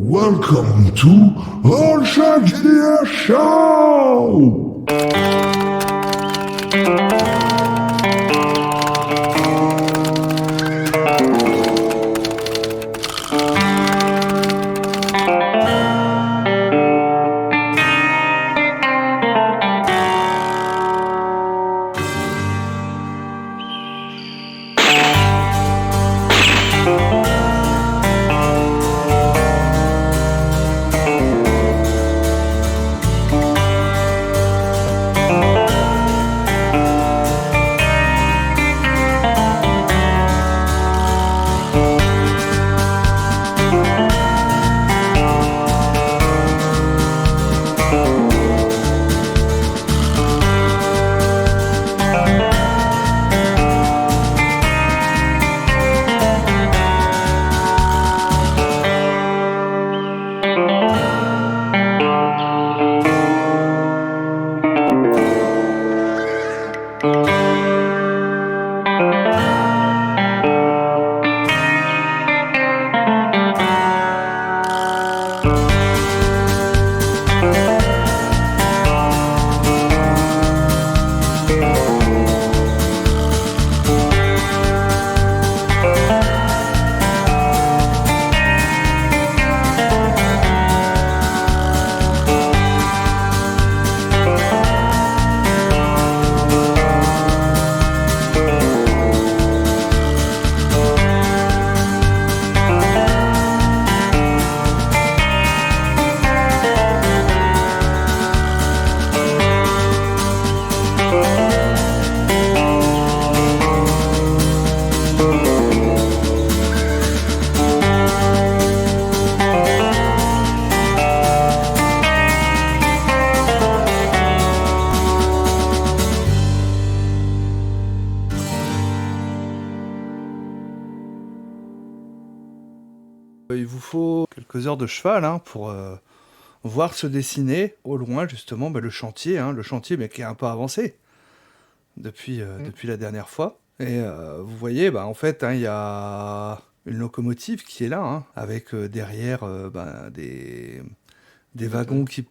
Welcome to All Shark GDR Show! Il vous faut quelques heures de cheval pour voir se dessiner au loin justement le chantier, mais qui est un peu avancé depuis la dernière fois. Et vous voyez, en fait, il y a une locomotive qui est là, avec derrière des wagons qui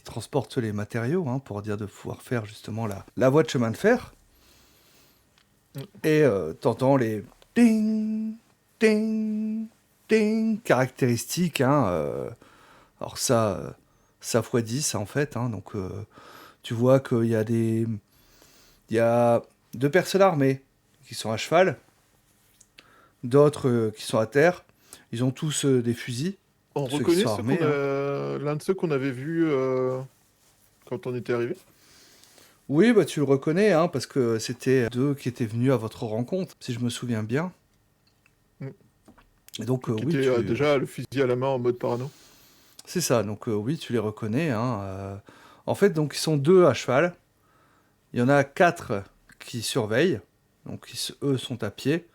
transportent les matériaux, pour dire de pouvoir faire justement la voie de chemin de fer. Et t'entends les ding, ding, ding, caractéristiques. Alors ça x10 en fait. Donc tu vois qu'il y a il y a 2 personnes armées qui sont à cheval, d'autres qui sont à terre. Ils ont tous des fusils. On Ceux qui reconnaît sont armés, l'un de ceux qu'on avait vu quand on était arrivé. Oui, tu le reconnais, parce que c'était 2 qui étaient venus à votre rencontre, si je me souviens bien. Mm. Et donc, Qui oui, était déjà le fusil à la main en mode parano. c'est ça. Donc, oui, tu les reconnais. En fait, donc, ils sont 2 à cheval. Il y en a 4 qui surveillent. Donc, eux sont à pied.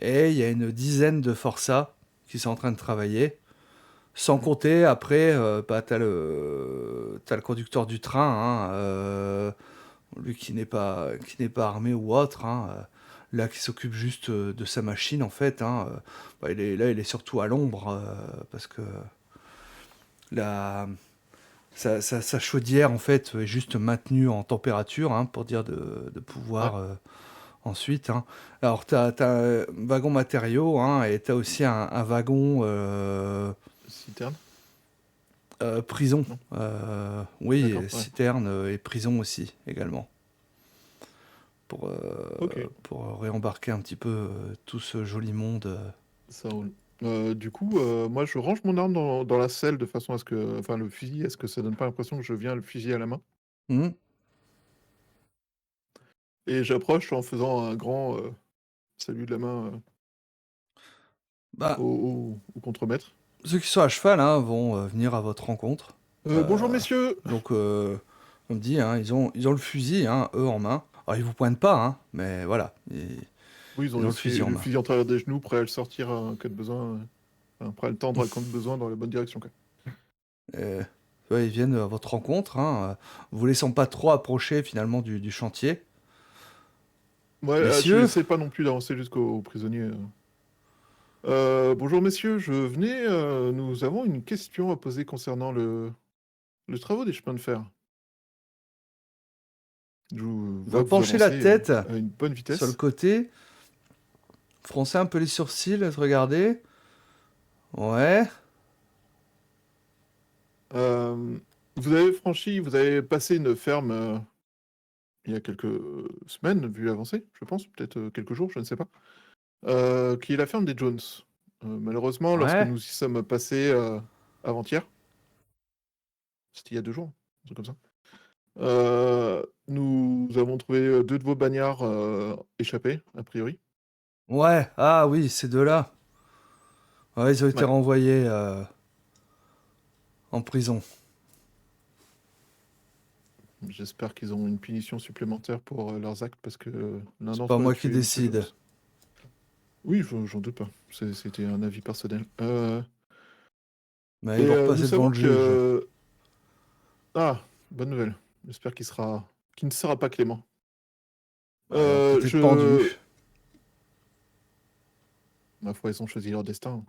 Et il y a une dizaine de forçats qui sont en train de travailler. Sans compter, après, t'as le conducteur du train, lui qui n'est pas armé ou autre, là qui s'occupe juste de sa machine en fait. Il est surtout à l'ombre parce que sa chaudière en fait est juste maintenue en température, pour dire de pouvoir ensuite. Alors t'as un wagon matériaux, et t'as aussi un wagon Citerne. prison. Non. Oui, D'accord, ouais. citerne et prison aussi également. Ok, Pour réembarquer un petit peu tout ce joli monde. ça roule. Du coup, moi je range mon arme dans la selle de façon à ce que. Enfin, le fusil, est-ce que ça donne pas l'impression que je viens le fusil à la main? Mhm. Et j'approche en faisant un grand salut de la main Bah, au contremaître. ceux qui sont à cheval vont venir à votre rencontre. Bonjour messieurs! Donc, on me dit, ils ont le fusil, eux en main. Alors, ils vous pointent pas, mais voilà. Oui, ils ont Ils ont le fusil en le main. fusil en travers des genoux, prêt à le sortir en cas de besoin. Enfin, prêt à le tendre en cas de besoin dans la bonne direction, quoi. Ouais, ils viennent à votre rencontre, vous laissant pas trop approcher finalement du chantier. Ouais, tu Messieurs, essaies pas non plus d'avancer jusqu'aux prisonniers. Bonjour messieurs, nous avons une question à poser concernant le travaux des chemins de fer. Je Va vois que vous pencher la avancez tête à une bonne sur le vitesse. côté, froncer un peu les sourcils, te regarder. Ouais. Euh, vous avez passé une ferme il y a quelques semaines, vu avancé, je pense, peut-être quelques jours, je ne sais pas, qui est la ferme des Jones. Malheureusement, lorsque Ouais. nous y sommes passés avant-hier, c'était il y a 2 jours, un truc comme ça, nous avons trouvé 2 de vos bagnards échappés, a priori. Ouais. Ah oui, ces deux-là. Ouais, ils ont été Ouais, renvoyés en prison. j'espère qu'ils ont une punition supplémentaire pour leurs actes parce que l'un C'est pas d'entre eux a moi qui tué Monsieur Jones. décide. Oui, j'en doute pas. C'était un avis personnel. Mais Et ils vont nous repasser devant savons le juge. que... Ah, bonne nouvelle. J'espère qu'il ne sera pas clément. Bah, ils vont peut-être être Je... pendus. Ma foi, ils ont choisi leur destin.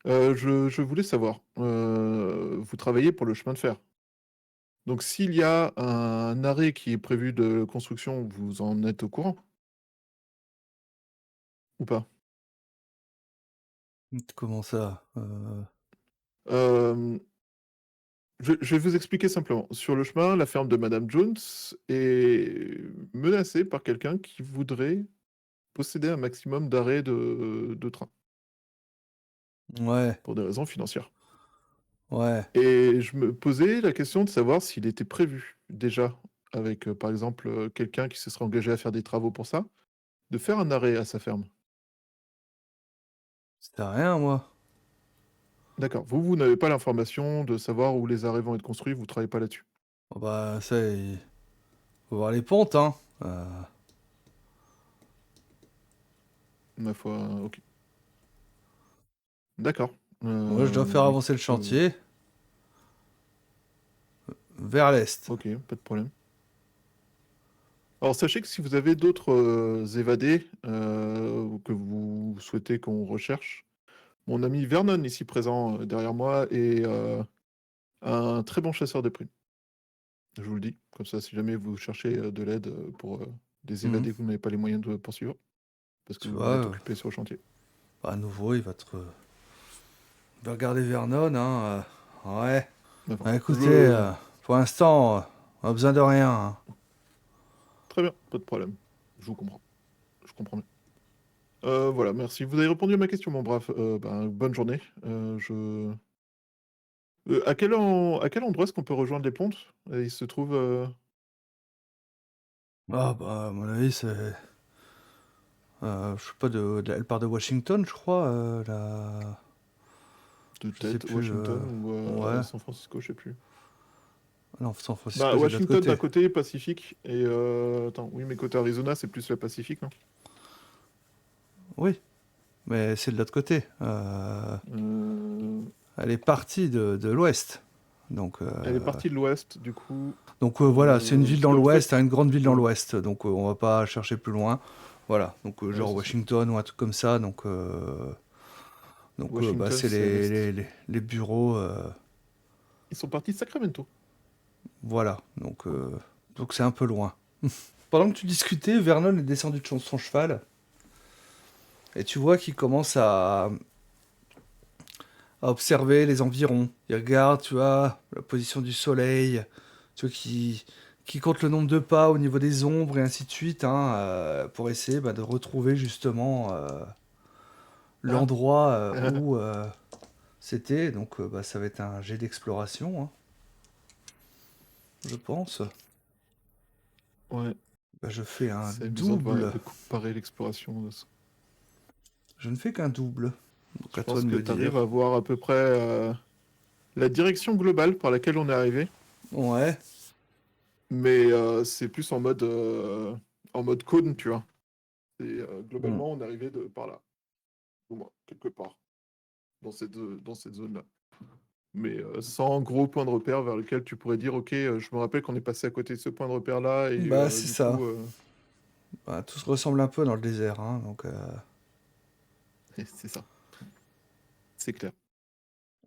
Je voulais savoir, vous travaillez pour le chemin de fer. Donc s'il y a un arrêt qui est prévu de construction, vous en êtes au courant ou pas? Comment ça? Euh, je vais vous expliquer simplement. Sur le chemin, la ferme de Madame Jones est menacée par quelqu'un qui voudrait posséder un maximum d'arrêts de train Ouais. pour des raisons financières. Ouais. Et je me posais la question de savoir s'il était prévu déjà, avec par exemple quelqu'un qui se serait engagé à faire des travaux pour ça, de faire un arrêt à sa ferme. C'était rien, moi. D'accord. Vous n'avez pas l'information de savoir où les arrêts vont être construits, vous travaillez pas là-dessus. Bon, bah, ça, il faut voir les pontes, hein. Ma foi, ok. D'accord. Moi, je dois faire avancer le Écoute, chantier vers l'est. ok, pas de problème. Alors sachez que si vous avez d'autres évadés que vous souhaitez qu'on recherche, mon ami Vernon, ici présent derrière moi, est un très bon chasseur de primes. Je vous le dis, comme ça, si jamais vous cherchez de l'aide pour des Mhm. évadés que vous n'avez pas les moyens de poursuivre, parce que Tu vous vois, êtes occupé sur le chantier. à nouveau, il va regarder Vernon, hein. Ouais. Enfin, Bah, écoutez, pour l'instant, on a besoin de rien, hein. très bien, pas de problème. Je vous comprends. Je comprends bien. Voilà, merci. Vous avez répondu à ma question, mon brave. Ben, bonne journée. À quel endroit est-ce qu'on peut rejoindre les pontes? Il se trouve... Ah, bah, à mon avis, je sais pas, elle part de Washington, je crois, de je sais tête plus, Washington ou ouais. San Francisco, je sais plus. Non, San Bah, Francisco, c'est de l'autre Washington d'un côté. côté, Pacifique, et... attends, oui, mais côté Arizona, c'est plus le Pacifique, non? Oui, mais c'est de l'autre côté. Euh, Elle est partie de l'ouest. Donc, Elle est partie de l'ouest, du coup... voilà, c'est une ville Parce dans qu'en l'ouest, fait... hein, une grande ville dans Ouais, l'ouest. Donc on va pas chercher plus loin. Voilà, donc ouais, genre c'est ça. Washington ou un truc comme ça. Bah, Washington, c'est c'est à l'est. les bureaux. Ils sont partis de Sacramento. Voilà, donc c'est un peu loin. Pendant que tu discutais, Vernon est descendu de son cheval. Et tu vois qu'il commence à observer les environs. Il regarde, tu vois, la position du soleil, tu vois, qui compte le nombre de pas au niveau des ombres et ainsi de suite, hein, pour essayer bah, de retrouver justement Ah. l'endroit où c'était. Donc bah, ça va être un jet d'exploration, hein, je pense. Ouais, Bah, je fais un c'est amusant double. de comparer l'exploration. Je ne fais qu'un double. Donc Je à toi pense de que me tu dire. arrives à voir à peu près la direction globale par laquelle on est arrivé, Ouais. mais c'est plus en mode cône, tu vois. Et Hmm. globalement, on est arrivé de par là, au moins, quelque part, dans cette zone-là. Mais sans gros point de repère vers lequel tu pourrais dire, ok, je me rappelle qu'on est passé à côté de ce point de repère-là, et Bah c'est du ça. coup, Bah, tout se ressemble un peu dans le désert, hein, donc. Et c'est ça, c'est clair.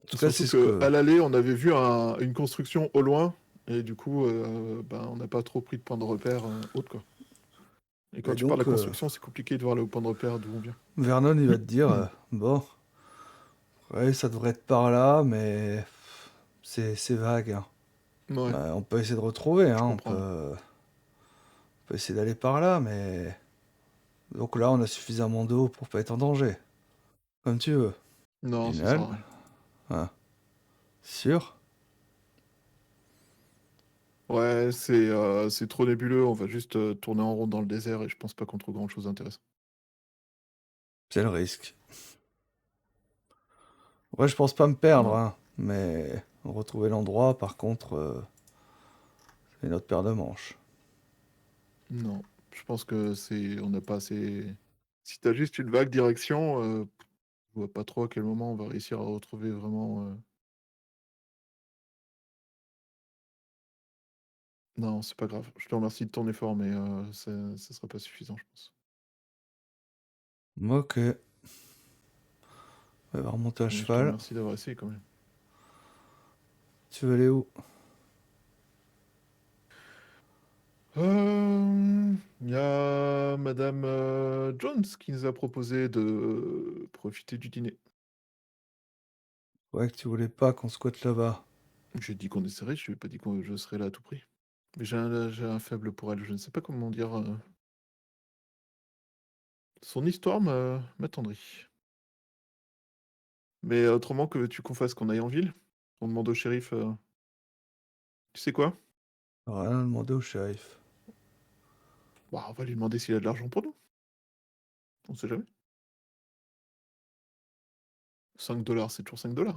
En tout cas, Surtout c'est ce qu'à que... l'aller, on avait vu une construction au loin, et du coup, ben, on n'a pas trop pris de point de repère autre, quoi. Et quand Et tu pars de la donc, construction, c'est compliqué de voir le point de repère d'où on vient. Vernon, il va te dire, bon, ouais, ça devrait être par là, mais c'est vague, hein. Ouais, On peut essayer de retrouver, je hein, comprends. on peut essayer d'aller par là, mais... Donc là, on a suffisamment d'eau pour pas être en danger. Comme tu veux. Non, ça sert Tunnel. à rien. Ah, sûr. Ouais, c'est trop nébuleux, on va juste tourner en rond dans le désert, et je pense pas qu'on trouve grand-chose d'intéressant. C'est le risque. Ouais, je pense pas me perdre, Ouais. hein, mais retrouver l'endroit, par contre, c'est une autre paire de manches. Non, je pense que on n'a pas assez. Si t'as juste une vague direction, je vois pas trop à quel moment on va réussir à retrouver vraiment. Non, c'est pas grave. Je te remercie de ton effort, mais ça sera pas suffisant, je pense. Ok. On va remonter à Mais je te cheval. remercie d'avoir essayé quand même. Tu veux aller où? Il y a Madame Jones qui nous a proposé de profiter du dîner. Ouais, que tu voulais pas qu'on squatte là-bas. J'ai dit qu'on essaierait, je lui ai pas dit que je serais là à tout prix. Mais j'ai un faible pour elle, je ne sais pas comment dire. Son histoire m'attendrit. Mais autrement, que veux-tu qu'on fasse? Qu'on aille en ville? On demande au shérif, tu sais quoi? Rien à demander au shérif. Bah, on va lui demander s'il a de l'argent pour nous. On sait jamais. 5 $, c'est toujours 5 $.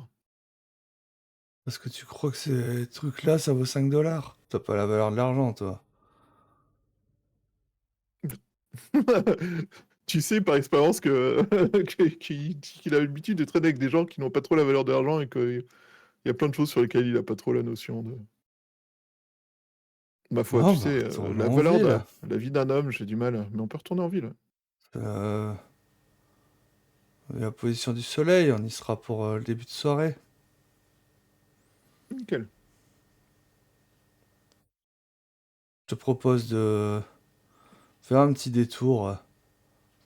Parce que tu crois que ces trucs-là, ça vaut 5 $? T'as pas la valeur de l'argent, toi. Tu sais par expérience que qu'il a l'habitude de traîner avec des gens qui n'ont pas trop la valeur de l'argent et qu'il y a plein de choses sur lesquelles il a pas trop la notion de. Ma foi, Bon, tu bah, sais, retournons la en valeur de ville. la vie d'un homme, j'ai du mal, mais on peut retourner en ville. Euh... La position du soleil, on y sera pour le début de soirée. Nickel. Je te propose de faire un petit détour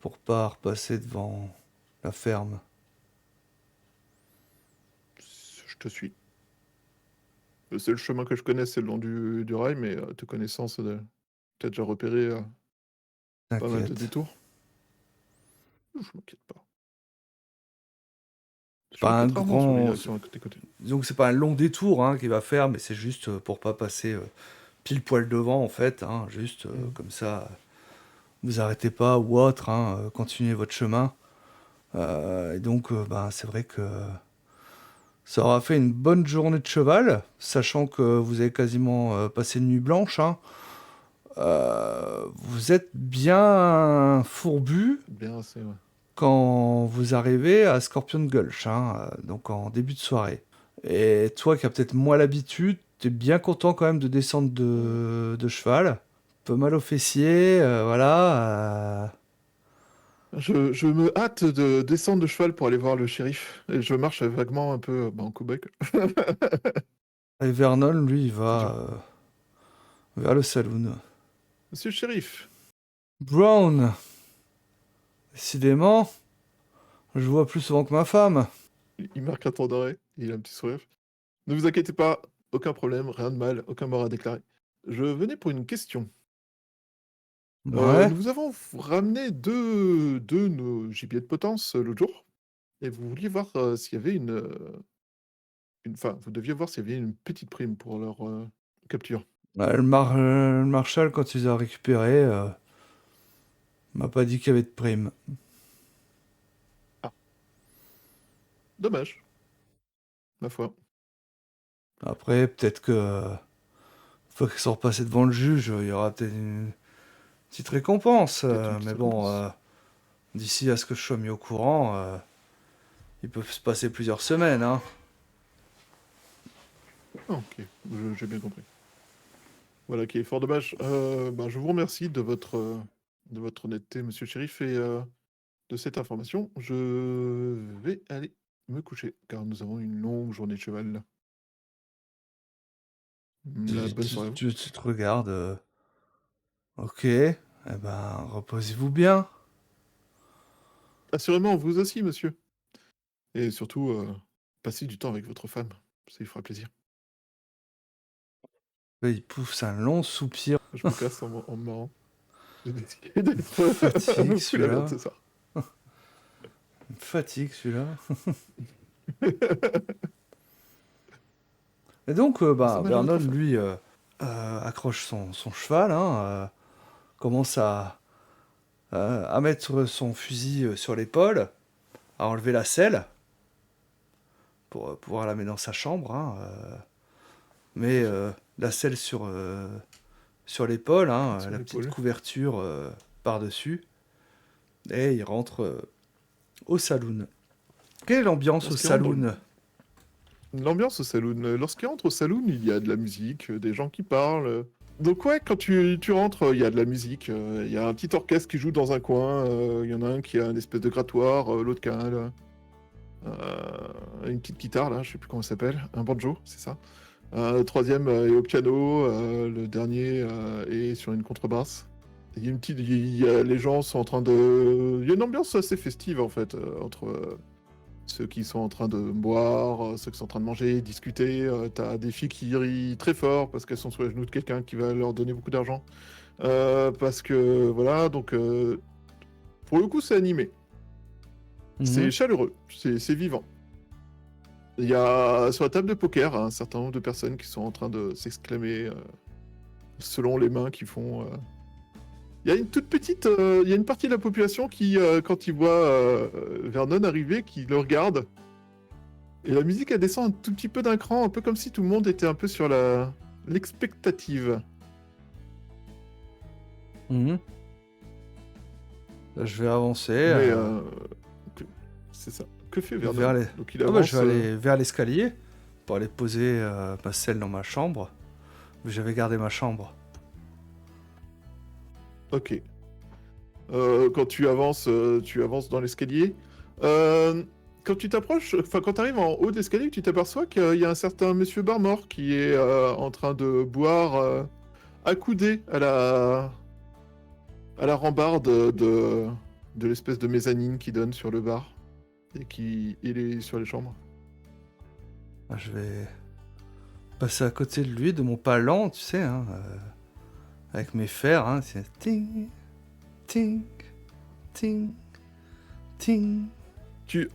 pour pas repasser devant la ferme. Je te suis. Le seul chemin que je connais, c'est le long du rail, mais te connaissant, t'as déjà repéré pas mal de T'inquiète. détours. Je m'inquiète pas. Je Pas un m'inquiète rarement sur les grand... directions à côté. Disons que c'est pas un long détour hein, qu'il va faire, mais c'est juste pour pas passer pile poil devant en fait. Hein, juste Mhm. comme ça, vous arrêtez pas ou autre, hein, continuez votre chemin. Et donc, ben, c'est vrai que ça aura fait une bonne journée de cheval, sachant que vous avez quasiment passé une nuit blanche. Hein. Vous êtes bien fourbu Bien assez, ouais. quand vous arrivez à Scorpion Gulch, hein, donc en début de soirée. Et toi qui as peut-être moins l'habitude, t'es bien content quand même de descendre de cheval. Un peu mal aux fessiers, voilà. Je me hâte de descendre de cheval pour aller voir le shérif. Et je marche vaguement un peu en cow-boy, quoi. Et Vernon, lui, il C'est va dur. vers le saloon. Monsieur le shérif, Brown, décidément, je vois plus souvent que ma femme. il marque un temps d'arrêt, il a un petit sourire. Ne vous inquiétez pas, aucun problème, rien de mal, aucun mort à déclarer. Je venais pour une question. Ouais, Nous vous avons ramené deux nos gibiers de potence l'autre jour, et vous vouliez voir s'il y avait enfin, vous deviez voir s'il y avait une petite prime pour leur capture. Le Marshal, quand il les a récupérés, m'a pas dit qu'il y avait de prime. Ah, dommage, ma foi. Après, peut-être que fois qu'ils sont repassés devant le juge, il y aura peut-être une petite récompense. Peut-être une petite Mais bon, récompense. d'ici à ce que je sois mis au courant, il peut se passer plusieurs semaines. Hein. Ah, ok, j'ai bien compris. Voilà, qui est fort dommage. Ben, je vous remercie de votre honnêteté, monsieur le shérif, et de cette information, je vais aller me coucher, car nous avons une longue journée de cheval là. Bonne soirée à vous. Tu te regardes. Ok. Eh ben, reposez-vous bien. Assurément, vous aussi, monsieur. Et surtout, passez du temps avec votre femme, ça lui fera plaisir. Il pousse un long soupir. Je me casse en me marrant. J'ai décidé d'être un Fatigue peu fou la merde celui-là. ce soir. Fatigue celui-là. Et donc, Ça m'a l'air Vernon, d'être fun. lui, accroche son cheval, hein, commence à mettre son fusil sur l'épaule, à enlever la selle pour pouvoir la mettre dans sa chambre, hein, mais la selle sur l'épaule, hein, Sur la petite l'épaule. couverture par-dessus, et il rentre au saloon. Quelle est l'ambiance au Lorsqu'il rentre dans saloon? l'ambiance au saloon, lorsqu'il rentre au saloon, il y a de la musique, des gens qui parlent. Donc ouais, quand tu rentres, il y a de la musique. Il y a un petit orchestre qui joue dans un coin. Il y en a un qui a une espèce de grattoir, l'autre qui a une petite guitare, là, je sais plus comment ça s'appelle. Un banjo, c'est ça. Le troisième est au piano. Le dernier est sur une contrebasse. Il y a les gens sont en train de... Il y a une ambiance assez festive, en fait, entre... ceux qui sont en train de boire, ceux qui sont en train de manger, discuter. T'as des filles qui rient très fort parce qu'elles sont sous les genoux de quelqu'un qui va leur donner beaucoup d'argent. Parce que voilà, donc pour le coup, c'est animé. C'est Mhm. chaleureux, c'est vivant. Il y a sur la table de poker un certain nombre de personnes qui sont en train de s'exclamer selon les mains qu'ils font. Il y a une toute petite, il y a une partie de la population qui, quand ils voient Vernon arriver, qui le regarde. Et la musique, elle descend un tout petit peu d'un cran, un peu comme si tout le monde était un peu sur l'expectative. Mhm. Là, je vais avancer Mais que- c'est ça. Que fait Vernon? vers les... Donc il Ah bah, je avance. vais aller vers l'escalier pour aller poser ma selle dans ma chambre. J'avais gardé ma chambre. Ok. Quand tu avances dans l'escalier. Quand tu t'approches, enfin quand tu arrives en haut de l'escalier, tu t'aperçois qu'il y a un certain monsieur Barmore qui est en train de boire accoudé à la rambarde de l'espèce de mezzanine qui donne sur le bar et qui il est sur les chambres. Ah, je vais passer à côté de lui, de mon pas lent, tu sais, hein, avec mes fers, hein, c'est ting, ting, ting, ting. Tu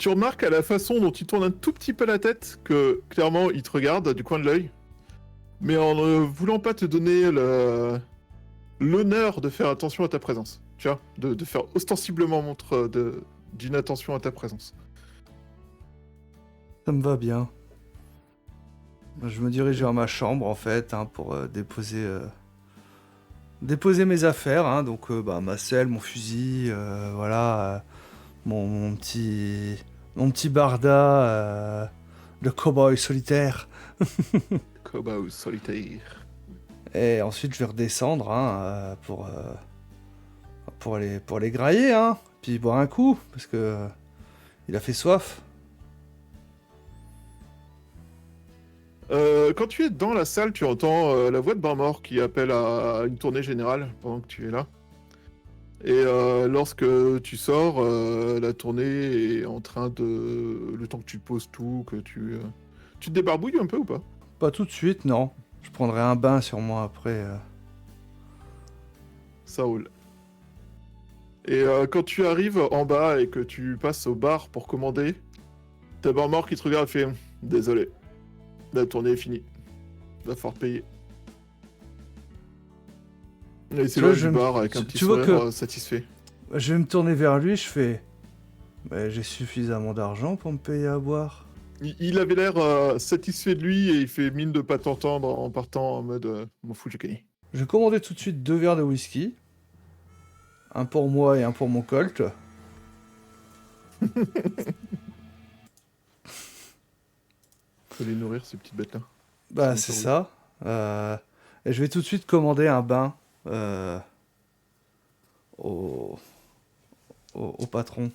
remarques à la façon dont il tourne un tout petit peu la tête que clairement il te regarde du coin de l'œil, mais en ne voulant pas te donner l'honneur de faire attention à ta présence. Tu vois, de faire ostensiblement montre d'une attention à ta présence. Ça me va bien. Je me dirige vers ma chambre en fait, hein, pour déposer mes affaires, hein, donc ma selle, mon fusil, voilà, mon petit barda, le cowboy solitaire. Cowboy solitaire. Et ensuite je vais redescendre, hein, pour aller grailler, hein, puis boire un coup parce que il a fait soif. Quand tu es dans la salle, tu entends la voix de Barmore qui appelle à une tournée générale pendant que tu es là. Et lorsque tu sors, la tournée est en train de... Le temps que tu poses tout, que tu... Tu te débarbouilles un peu ou pas? Pas tout de suite, non. Je prendrai un bain sur moi après. Ça roule. Et quand tu arrives en bas et que tu passes au bar pour commander, t'as Barmore qui te regarde et fait « Désolé, la tournée est finie. Va falloir payer. » Et c'est Tu vois, là du bar avec un petit tu vois sourire que satisfait. je vais me tourner vers lui, je fais. Mais j'ai suffisamment d'argent pour me payer à boire. Il avait l'air satisfait de lui et il fait mine de pas t'entendre en partant en mode m'en fous, j'ai gagné. Je vais commander tout de suite 2 verres de whisky. Un pour moi et un pour mon colt. Faut les nourrir ces petites bêtes-là. Bah, Sinon, c'est roule. ça. Et je vais tout de suite commander un bain au, au patron.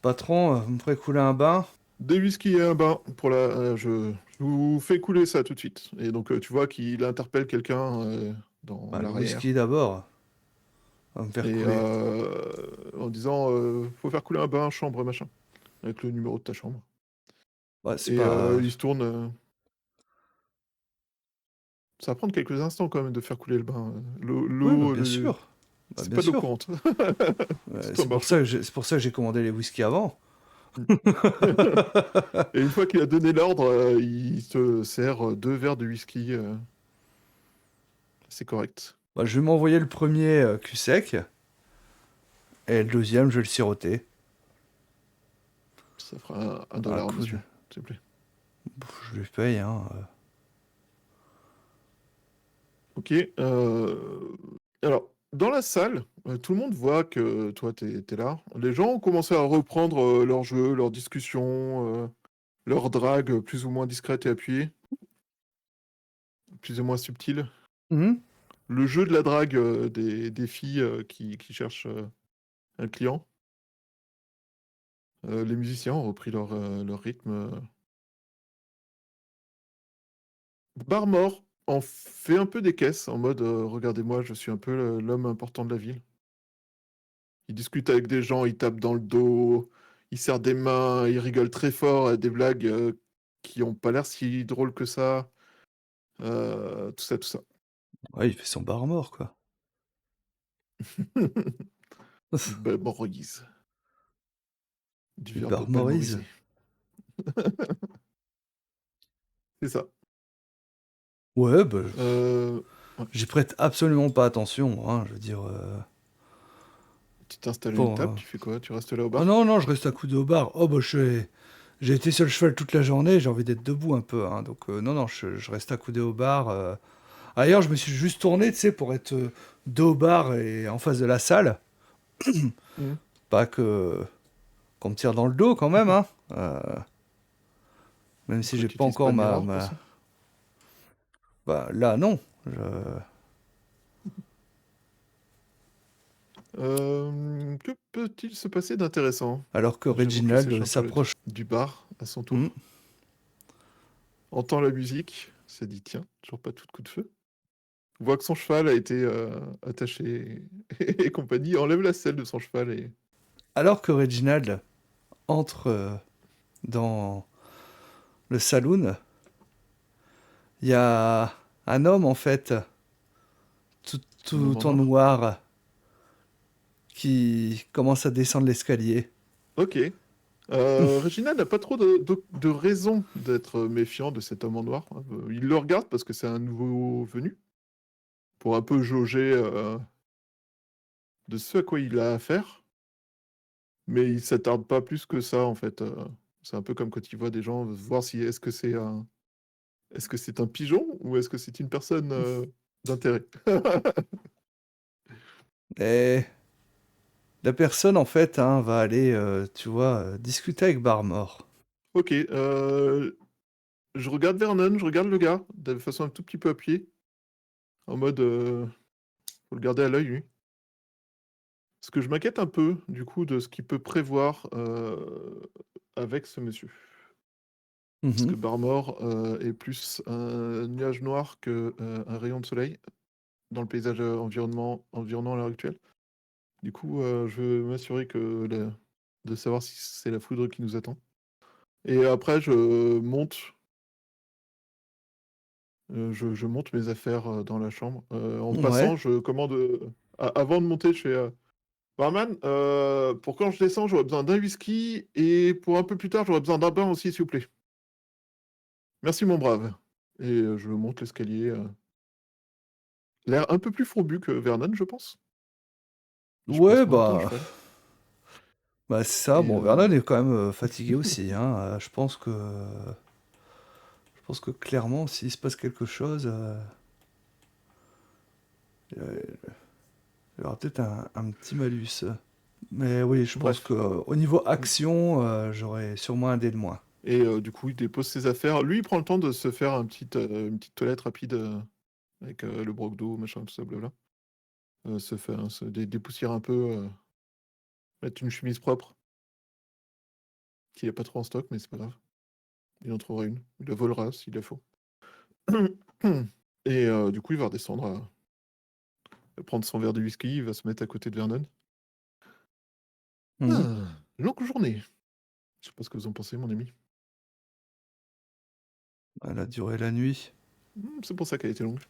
Patron, vous me ferez couler un bain? Des whisky et un bain pour la. Je vous fais couler ça tout de suite. Et donc tu vois qu'il interpelle quelqu'un dans Bah, le l'arrière. whisky d'abord. On va me faire Et couler. en disant faut faire couler un bain, chambre, machin. Avec le numéro de ta chambre. Ouais, c'est Et pas. il se tourne. Ça va prendre quelques instants quand même de faire couler le bain. Oui, bah, L'eau, bien sûr. Bah, c'est bien pas de l'eau sûr. courante. C'est un C'est bain pour ça chaud. que j'ai commandé les whisky avant. Et une fois qu'il a donné l'ordre, il te sert 2 verres de whisky. C'est correct. Bah, je vais m'envoyer le premier cul sec. Et le deuxième, je vais le siroter. Ça fera un Un dollar, coup de... monsieur, s'il vous plaît. Je lui paye, hein. Ok. Alors, dans la salle, tout le monde voit que toi, t'es là. Les gens ont commencé à reprendre leur jeu, leur discussion, leur drague plus ou moins discrète et appuyée, plus ou moins subtile. Mhm. Le jeu de la drague des filles qui cherchent un client. Les musiciens ont repris leur rythme. Barmore en fait un peu des caisses en mode regardez-moi, je suis un peu l'homme important de la ville. Il discute avec des gens, il tape dans le dos, il serre des mains, il rigole très fort à des blagues qui ont pas l'air si drôles que ça. Tout ça, tout ça. Ouais, il fait son bar mort, quoi. Il barmorise. Du Il verbe barmorise. balmoriser. C'est ça. Ouais, bah, Ouais. j'y prête absolument pas attention, hein, je veux dire. Tu t'installes une Bon, table, tu fais quoi? Tu restes là au oh bar? non, non, je reste accoudé au bar. Oh, bah, j'ai été sur le cheval toute la journée, j'ai envie d'être debout un peu, hein, donc non, non, je reste accoudé au bar. Ailleurs, je me suis juste tourné, tu sais, pour être dos au bar et en face de la salle. Mhm. Pas que qu'on me tire dans le dos quand même, hein. Euh, Même si Pourquoi j'ai tu pas utilises pas encore le miroir pour ça? Bah, là, non. Que peut-il se passer d'intéressant? Alors que J'avoue qu'il sèche Reginald un peu le truc. s'approche. Du bar, à son Hmm. tour. Entend la musique, se dit tiens, toujours pas tout de coup de feu. Voit que son cheval a été attaché et compagnie, enlève la selle de son cheval et... Alors que Reginald entre dans le saloon, il y a un homme en fait, tout, Un homme en tout en noir. noir, qui commence à descendre l'escalier. Ok. Regina n'a pas trop de raison d'être méfiant de cet homme en noir. Il le regarde parce que c'est un nouveau venu, pour un peu jauger de ce à quoi il a affaire. Mais il s'attarde pas plus que ça, en fait. C'est un peu comme quand il voit des gens, voir si est-ce que c'est un pigeon ou est-ce que c'est une personne d'intérêt. Et la personne en fait hein, va aller, tu vois, discuter avec Barmore. Ok, je regarde Vernon, je regarde le gars, de façon un tout petit peu appuyée, en mode, faut le garder à l'œil, lui. Parce que je m'inquiète un peu, du coup, de ce qu'il peut prévoir avec ce monsieur. Parce que Mhm. Barmore est plus un nuage noir que un rayon de soleil dans le paysage environnant à l'heure actuelle. Du coup, je veux m'assurer de savoir si c'est la foudre qui nous attend. Et après, je monte mes affaires dans la chambre. En Ouais. passant, je commande. Avant de monter, je fais barman, pour quand je descends, j'aurais besoin d'un whisky. Et pour un peu plus tard, j'aurais besoin d'un bain aussi, s'il vous plaît. Merci, mon brave. Et je monte l'escalier. L'air un peu plus fourbu que Vernon, je pense. Je Ouais, passe moins de temps à bah, cheval. bah c'est ça. Et Bon, Vernon est quand même fatigué aussi. Hein. Je pense que clairement, s'il se passe quelque chose, il y aura peut-être un petit malus. Mais oui, je pense que bref. au niveau action, j'aurai sûrement un dé de moins. Et du coup, il dépose ses affaires. Lui, il prend le temps de se faire une petite toilette rapide avec le broc d'eau, machin, tout ça, blabla. Se faire, dépoussière un peu Mettre une chemise propre, qu'il n'y a pas trop en stock, mais c'est pas grave. Il en trouvera une. Il la volera s'il la faut. Et du coup, il va redescendre, il va prendre son verre de whisky, il va se mettre à côté de Vernon. Mhm. Longue journée. Je sais pas ce que vous en pensez, mon ami. Elle a duré la nuit. C'est pour ça qu'elle était longue.